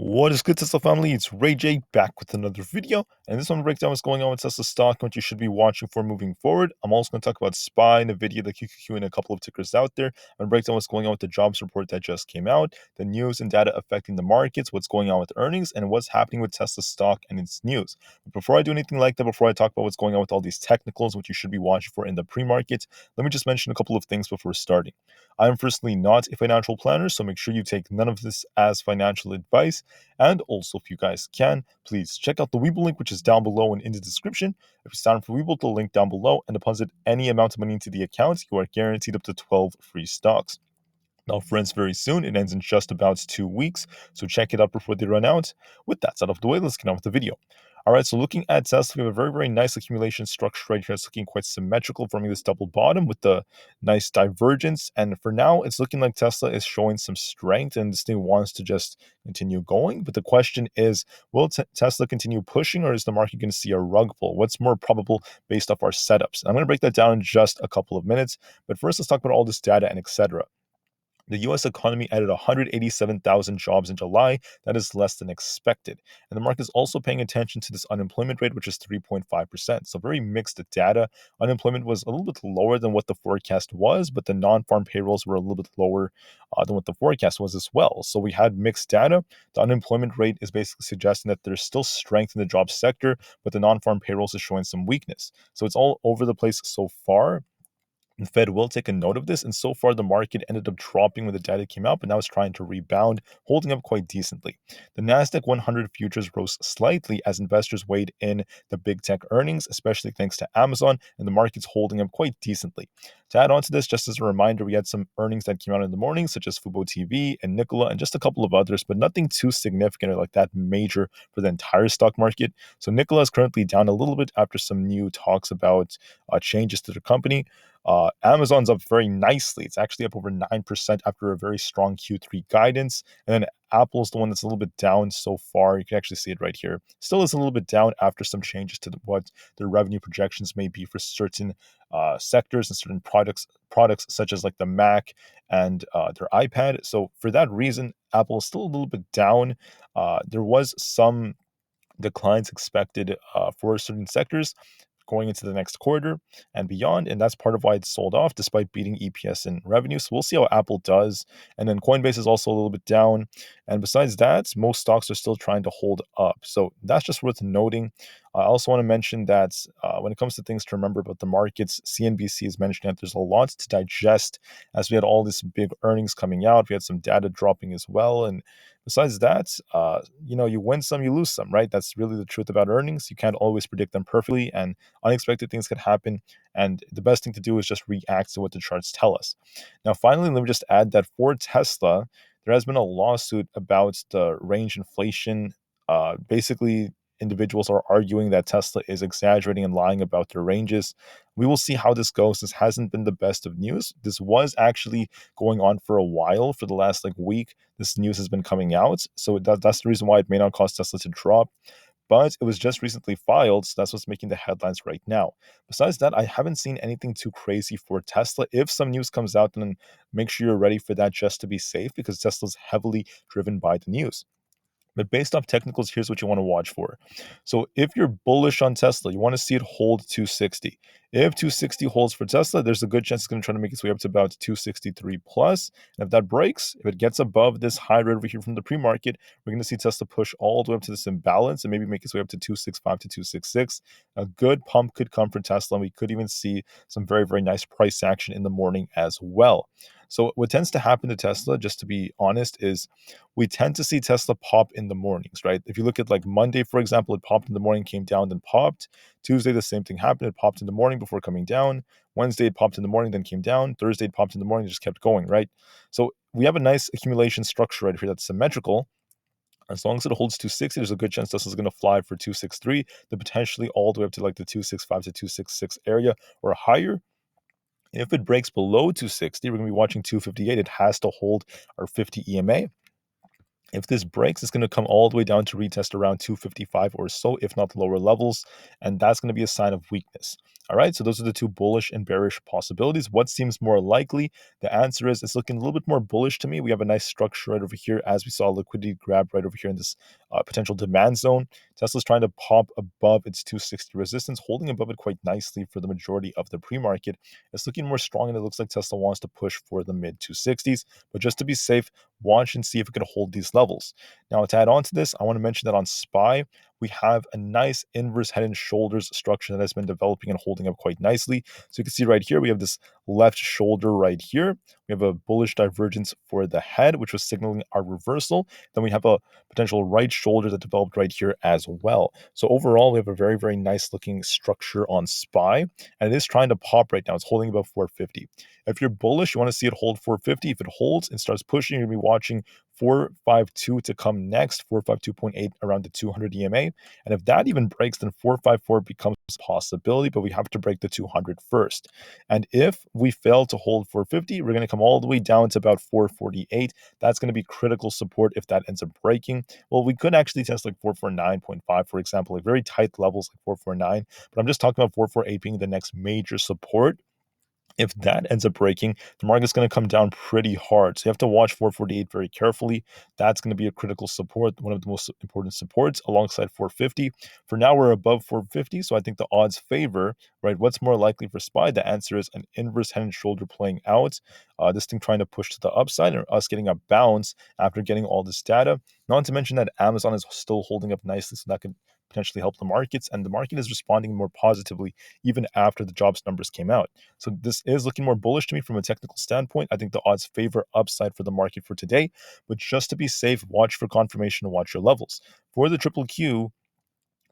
What is good, Tesla family? It's Ray J back with another video, and this one breaks down what's going on with Tesla stock and what you should be watching for moving forward. I'm also going to talk about SPY, Nvidia, the QQQ, and a couple of tickers out there. I'm going to break down what's going on with the jobs report that just came out, the news and data affecting the markets, what's going on with earnings, and what's happening with Tesla stock and its news. But before I do anything like that, before I talk about what's going on with all these technicals, what you should be watching for in the pre-market, let me just mention a couple of things before starting. I am firstly not a financial planner, so make sure you take none of this as financial advice. And also, if you guys can, please check out the Webull link, which is down below and in the description. If you sign up for Webull, the link down below and deposit any amount of money into the account, you are guaranteed up to 12 free stocks. Now, friends, very soon. It ends in just about 2 weeks, so check it out before they run out. With that out of the way, let's get on with the video. All right, so looking at Tesla, we have a very, very nice accumulation structure right here. It's looking quite symmetrical, forming this double bottom with the nice divergence. And for now, it's looking like Tesla is showing some strength and this thing wants to just continue going. But the question is, will Tesla continue pushing, or is the market going to see a rug pull? What's more probable based off our setups? And I'm going to break that down in just a couple of minutes. But first, let's talk about all this data and etc. The US economy added 187,000 jobs in July. That is less than expected. And the market is also paying attention to this unemployment rate, which is 3.5%. So very mixed data. Unemployment was a little bit lower than what the forecast was, but the non-farm payrolls were a little bit lower than what the forecast was as well. So we had mixed data. The unemployment rate is basically suggesting that there's still strength in the job sector, but the non-farm payrolls is showing some weakness. So it's all over the place so far. The Fed will take a note of this, and so far the market ended up dropping when the data came out, but now it's trying to rebound, holding up quite decently. The Nasdaq 100 futures rose slightly as investors weighed in the big tech earnings, especially thanks to Amazon, and the market's holding up quite decently. To add on to this, just as a reminder, we had some earnings that came out in the morning, such as Fubo TV and Nikola, and just a couple of others, but nothing too significant or like that major for the entire stock market. So Nikola is currently down a little bit after some new talks about changes to the company. Amazon's up very nicely. It's actually up over 9% after a very strong Q3 guidance. And then Aapl is the one that's a little bit down so far. You can actually see it right here. Still is a little bit down after some changes to what their revenue projections may be for certain sectors and certain products such as like the Mac and their iPad. So for that reason, Aapl is still a little bit down. There was some declines expected for certain sectors going into the next quarter and beyond. And that's part of why it's sold off despite beating EPS and revenue. So we'll see how Aapl does. And then Coinbase is also a little bit down. And besides that, most stocks are still trying to hold up. So that's just worth noting. I also want to mention that when it comes to things to remember about the markets, CNBC is mentioning that there's a lot to digest as we had all these big earnings coming out. We had some data dropping as well. And besides that, you win some, you lose some, right? That's really the truth about earnings. You can't always predict them perfectly, and unexpected things could happen. And the best thing to do is just react to what the charts tell us. Now, finally, let me just add that for Tesla, there has been a lawsuit about the range inflation. Basically, individuals are arguing that Tesla is exaggerating and lying about their ranges. We will see how this goes. This hasn't been the best of news. This was actually going on for a while. For the last week, this news has been coming out. So that's the reason why it may not cause Tesla to drop. But it was just recently filed, so that's what's making the headlines right now. Besides that, I haven't seen anything too crazy for Tesla. If some news comes out, then make sure you're ready for that just to be safe, because Tesla's heavily driven by the news. But based off technicals, here's what you want to watch for. So if you're bullish on Tesla, you want to see it hold 260. If 260 holds for Tesla, there's a good chance it's going to try to make its way up to about 263 plus. And if that breaks, if it gets above this high right over here from the pre-market, we're going to see Tesla push all the way up to this imbalance and maybe make its way up to 265 to 266. A good pump could come for Tesla, and we could even see some very, very nice price action in the morning as well. So what tends to happen to Tesla, just to be honest, is we tend to see Tesla pop in the mornings, right? If you look at Monday, for example, it popped in the morning, came down, then popped. Tuesday, the same thing happened. It popped in the morning before coming down. Wednesday, it popped in the morning, then came down. Thursday, it popped in the morning, just kept going, right? So we have a nice accumulation structure right here that's symmetrical. As long as it holds 260, there's a good chance Tesla's going to fly for 263, then potentially all the way up to the 265 to 266 area or higher. If it breaks below 260, we're going to be watching 258. It has to hold our 50 EMA. If this breaks, it's going to come all the way down to retest around 255 or so, if not lower levels, and that's going to be a sign of weakness. All right, so those are the two bullish and bearish possibilities. What seems more likely? The answer is it's looking a little bit more bullish to me. We have a nice structure right over here, as we saw a liquidity grab right over here in this potential demand zone. Tesla's trying to pop above its 260 resistance, holding above it quite nicely for the majority of the pre-market. It's looking more strong, and it looks like Tesla wants to push for the mid 260s. But just to be safe, watch and see if it can hold these levels. Now, to add on to this, I want to mention that on SPY, we have a nice inverse head and shoulders structure that has been developing and holding up quite nicely. So you can see right here, we have this left shoulder right here. We have a bullish divergence for the head, which was signaling our reversal. Then we have a potential right shoulder that developed right here as well. So overall, we have a very, very nice looking structure on SPY, and it is trying to pop right now. It's holding above 450. If you're bullish, you want to see it hold 450. If it holds and starts pushing, you're going to be watching 452 to come next, 452.8 around the 200 EMA. And if that even breaks, then 454 becomes a possibility, but we have to break the 200 first. And if we fail to hold 450, we're going to come all the way down to about 448. That's going to be critical support if that ends up breaking. Well, we could actually test like 449.5, for example, like very tight levels like 449, but I'm just talking about 448 being the next major support. If that ends up breaking, the market's going to come down pretty hard. So you have to watch 448 very carefully. That's going to be a critical support, one of the most important supports alongside 450. For now, we're above 450, so I think the odds favor, right? What's more likely for SPY? The answer is an inverse head and shoulder playing out. This thing trying to push to the upside and us getting a bounce after getting all this data. Not to mention that Amazon is still holding up nicely, so that could potentially help the markets. And the market is responding more positively even after the jobs numbers came out. So this is looking more bullish to me from a technical standpoint. I think the odds favor upside for the market for today. But just to be safe, watch for confirmation and watch your levels. For the triple Q,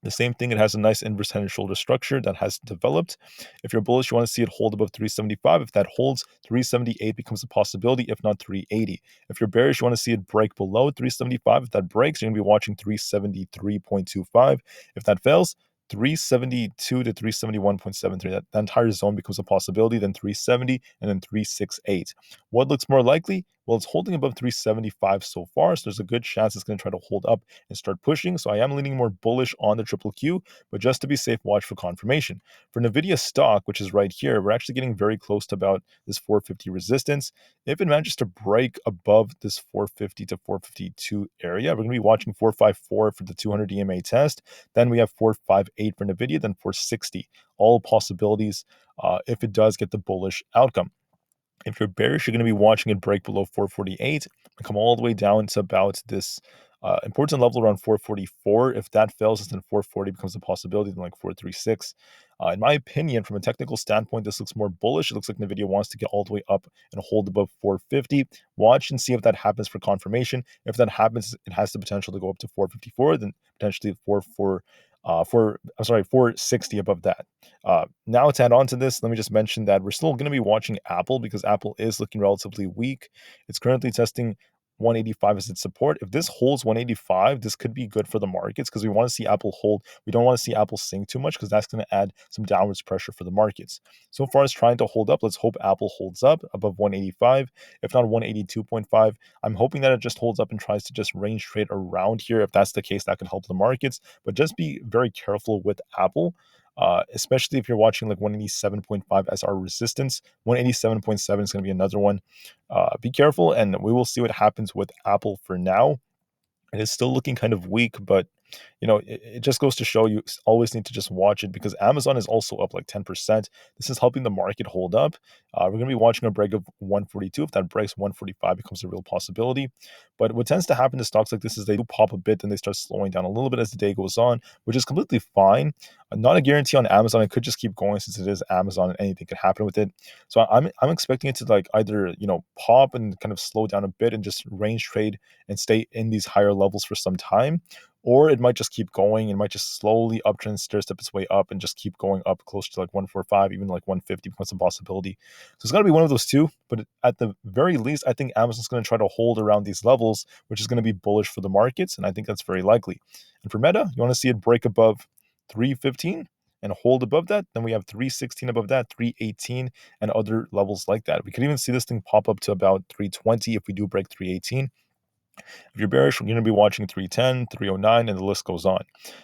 the same thing, it has a nice inverse head and shoulder structure that has developed. If you're bullish, you want to see it hold above 375. If that holds, 378 becomes a possibility, if not 380. If you're bearish, you want to see it break below 375. If that breaks, you're going to be watching 373.25. If that fails, 372 to 371.73. That entire zone becomes a possibility, then 370, and then 368. What looks more likely? Well, it's holding above 375 so far, so there's a good chance it's going to try to hold up and start pushing. So I am leaning more bullish on the triple Q, but just to be safe, watch for confirmation. For Nvidia stock, which is right here, we're actually getting very close to about this 450 resistance. If it manages to break above this 450 to 452 area, we're going to be watching 454 for the 200 EMA test. Then we have 458 for Nvidia, then 460. All possibilities if it does get the bullish outcome. If you're bearish, you're going to be watching it break below 448 and come all the way down to about this important level around 444. If that fails, then 440 becomes a possibility, then like 436. In my opinion, from a technical standpoint, this looks more bullish. It looks like NVIDIA wants to get all the way up and hold above 450. Watch and see if that happens for confirmation. If that happens, it has the potential to go up to 454, then potentially 460 above that. Now to add on to this, let me just mention that we're still going to be watching Apple because Apple is looking relatively weak. It's currently testing 185 as its support. If this holds 185, this could be good for the markets because we want to see Apple hold. We don't want to see Apple sink too much because that's going to add some downwards pressure for the markets. So far as trying to hold up, let's hope Apple holds up above 185, if not 182.5. I'm hoping that it just holds up and tries to just range trade around here. If that's the case, that could help the markets. But just be very careful with Apple. Especially if you're watching like 187.5 as our resistance. 187.7 is going to be another one. Be careful, and we will see what happens with Apple for now. It is still looking kind of weak, but it just goes to show you always need to just watch it because Amazon is also up like 10%. This is helping the market hold up. We're going to be watching a break of 142. If that breaks, 145 becomes a real possibility. But what tends to happen to stocks like this is they do pop a bit and they start slowing down a little bit as the day goes on, which is completely fine. Not a guarantee on Amazon. It could just keep going since it is Amazon and anything could happen with it. So I'm expecting it to like either pop and kind of slow down a bit and just range trade and stay in these higher levels for some time, or it might just keep going. It might just slowly uptrend, stair step its way up and just keep going up closer to like 145, even like 150 becomes a possibility. So it's going to be one of those two. But at the very least, I think Amazon's going to try to hold around these levels, which is going to be bullish for the markets. And I think that's very likely. And for Meta, you want to see it break above 315 and hold above that. Then we have 316 above that, 318, and other levels like that. We could even see this thing pop up to about 320 if we do break 318. If you're bearish, we're going to be watching 310, 309, and the list goes on.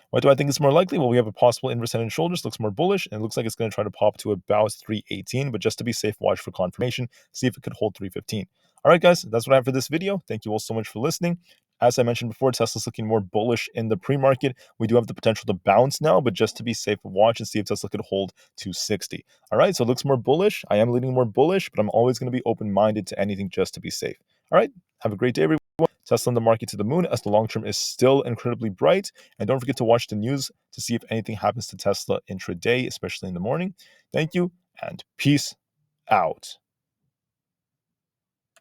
What do I think is more likely? Well, we have a possible inverse head and shoulders. Looks more bullish, and it looks like it's going to try to pop to about 318. But just to be safe, watch for confirmation. See if it could hold 315. All right, guys, that's what I have for this video. Thank you all so much for listening. As I mentioned before, Tesla's looking more bullish in the pre-market. We do have the potential to bounce now, but just to be safe, watch and see if Tesla could hold 260. All right, so it looks more bullish. I am leaning more bullish, but I'm always going to be open-minded to anything just to be safe. All right, have a great day, everyone. Tesla in the market to the moon as the long term is still incredibly bright. And don't forget to watch the news to see if anything happens to Tesla intraday, especially in the morning. Thank you and peace out.